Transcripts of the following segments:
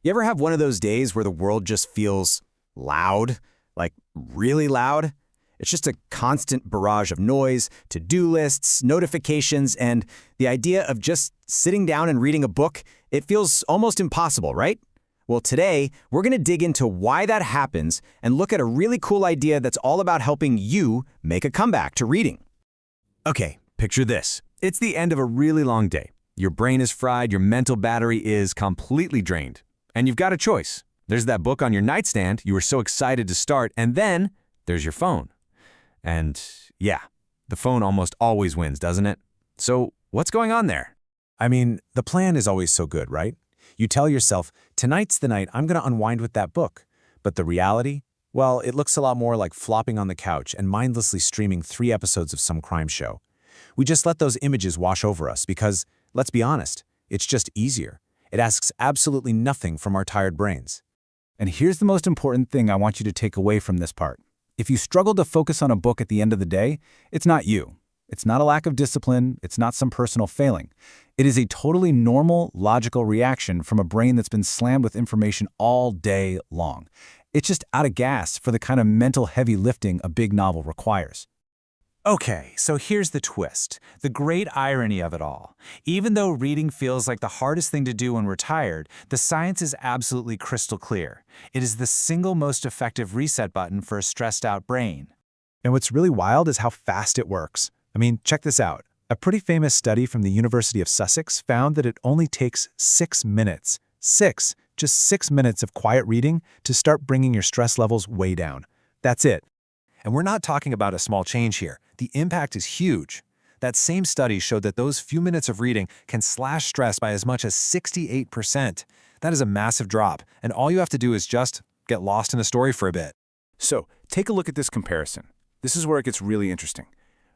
You ever have one of those days where the world just feels loud, like really loud? It's just a constant barrage of noise, to-do lists, notifications, and the idea of just sitting down and reading a book, it feels almost impossible, right? Well, today, we're going to dig into why that happens and look at a really cool idea that's all about helping you make a comeback to reading. Okay, picture this. It's the end of a really long day. Your brain is fried, your mental battery is completely drained. And you've got a choice. There's that book on your nightstand you were so excited to start, and then there's your phone. And yeah, the phone almost always wins, doesn't it? So what's going on there? I mean, the plan is always so good, right? You tell yourself, tonight's the night I'm going to unwind with that book. But the reality? Well, it looks a lot more like flopping on the couch and mindlessly streaming 3 episodes of some crime show. We just let those images wash over us because, let's be honest, it's just easier. It asks absolutely nothing from our tired brains. And here's the most important thing I want you to take away from this part. If you struggle to focus on a book at the end of the day, it's not you. It's not a lack of discipline. It's not some personal failing. It is a totally normal, logical reaction from a brain that's been slammed with information all day long. It's just out of gas for the kind of mental heavy lifting a big novel requires. Okay, so here's the twist, the great irony of it all. Even though reading feels like the hardest thing to do when we're tired, the science is absolutely crystal clear. It is the single most effective reset button for a stressed-out brain. And what's really wild is how fast it works. I mean, check this out. A pretty famous study from the University of Sussex found that it only takes 6 minutes. Just 6 minutes of quiet reading to start bringing your stress levels way down. That's it. And we're not talking about a small change here. The impact is huge. That same study showed that those few minutes of reading can slash stress by as much as 68%. That is a massive drop, and all you have to do is just get lost in a story for a bit. So, take a look at this comparison. This is where it gets really interesting.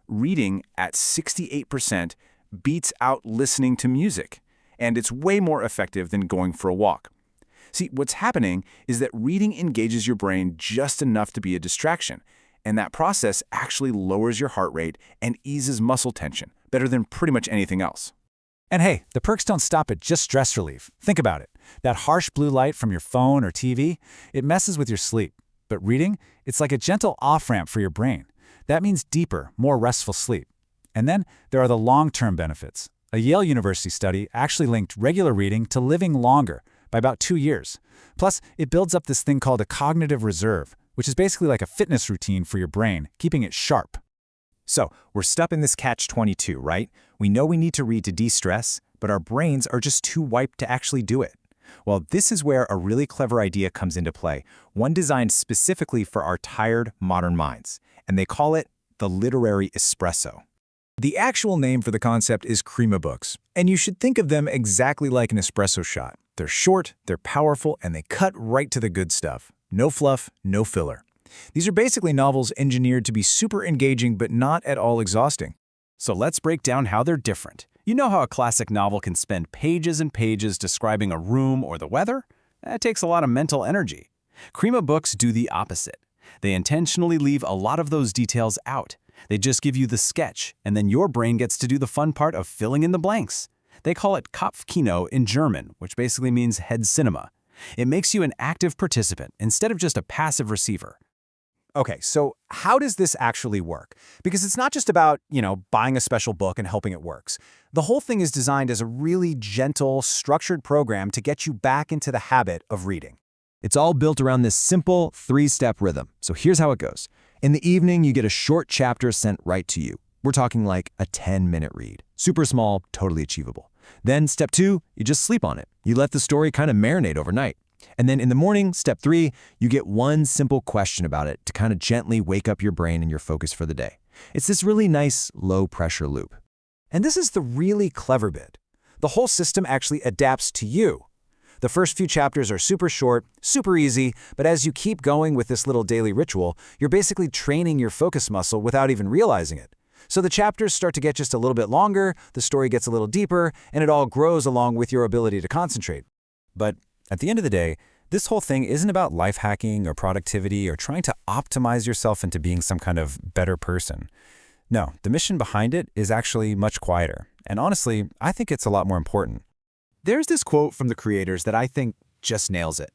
Reading at 68% beats out listening to music, and it's way more effective than going for a walk. See, what's happening is that reading engages your brain just enough to be a distraction, and that process actually lowers your heart rate and eases muscle tension, better than pretty much anything else. And hey, the perks don't stop at just stress relief. Think about it. That harsh blue light from your phone or TV, it messes with your sleep. But reading, it's like a gentle off-ramp for your brain. That means deeper, more restful sleep. And then there are the long-term benefits. A Yale University study actually linked regular reading to living longer by about 2 years. Plus, it builds up this thing called a cognitive reserve, which is basically like a fitness routine for your brain, keeping it sharp. So, we're stuck in this catch-22, right? We know we need to read to de-stress, but our brains are just too wiped to actually do it. Well, this is where a really clever idea comes into play, one designed specifically for our tired, modern minds. And they call it the literary espresso. The actual name for the concept is CremaBooks, and you should think of them exactly like an espresso shot. They're short, they're powerful, and they cut right to the good stuff. No fluff, no filler. These are basically novels engineered to be super engaging but not at all exhausting. So let's break down how they're different. You know how a classic novel can spend pages and pages describing a room or the weather? That takes a lot of mental energy. CremaBooks do the opposite. They intentionally leave a lot of those details out. They just give you the sketch, and then your brain gets to do the fun part of filling in the blanks. They call it Kopfkino in German, which basically means head cinema. It makes you an active participant instead of just a passive receiver. Okay, so how does this actually work? Because it's not just about, buying a special book and hoping it works. The whole thing is designed as a really gentle, structured program to get you back into the habit of reading. It's all built around this simple 3-step rhythm. So here's how it goes. In the evening, you get a short chapter sent right to you. We're talking like a 10-minute read. Super small, totally achievable. Then step 2, you just sleep on it. You let the story kind of marinate overnight. And then in the morning, step 3, you get one simple question about it to kind of gently wake up your brain and your focus for the day. It's this really nice, low-pressure loop. And this is the really clever bit. The whole system actually adapts to you. The first few chapters are super short, super easy, but as you keep going with this little daily ritual, you're basically training your focus muscle without even realizing it. So the chapters start to get just a little bit longer, the story gets a little deeper, and it all grows along with your ability to concentrate. But at the end of the day, this whole thing isn't about life hacking or productivity or trying to optimize yourself into being some kind of better person. No, the mission behind it is actually much quieter. And honestly, I think it's a lot more important. There's this quote from the creators that I think just nails it.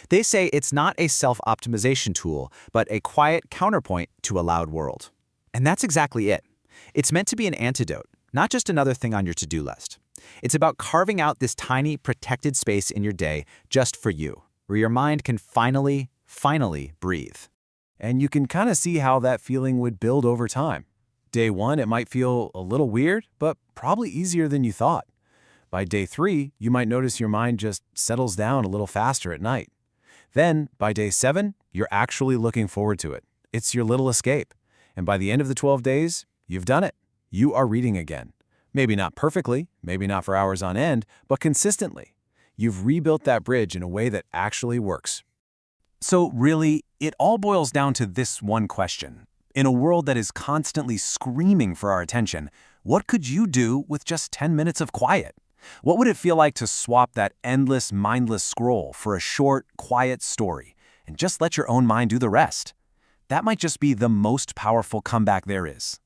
They say it's not a self-optimization tool, but a quiet counterpoint to a loud world. And that's exactly it. It's meant to be an antidote, not just another thing on your to-do list. It's about carving out this tiny, protected space in your day just for you, where your mind can finally breathe. And you can kind of see how that feeling would build over time. Day 1, it might feel a little weird, but probably easier than you thought. By day 3, you might notice your mind just settles down a little faster at night. Then, by day 7, you're actually looking forward to it. It's your little escape. And by the end of the 12 days, you've done it. You are reading again. Maybe not perfectly, maybe not for hours on end, but consistently. You've rebuilt that bridge in a way that actually works. So really, it all boils down to this one question. In a world that is constantly screaming for our attention, what could you do with just 10 minutes of quiet? What would it feel like to swap that endless, mindless scroll for a short, quiet story and just let your own mind do the rest? That might just be the most powerful comeback there is.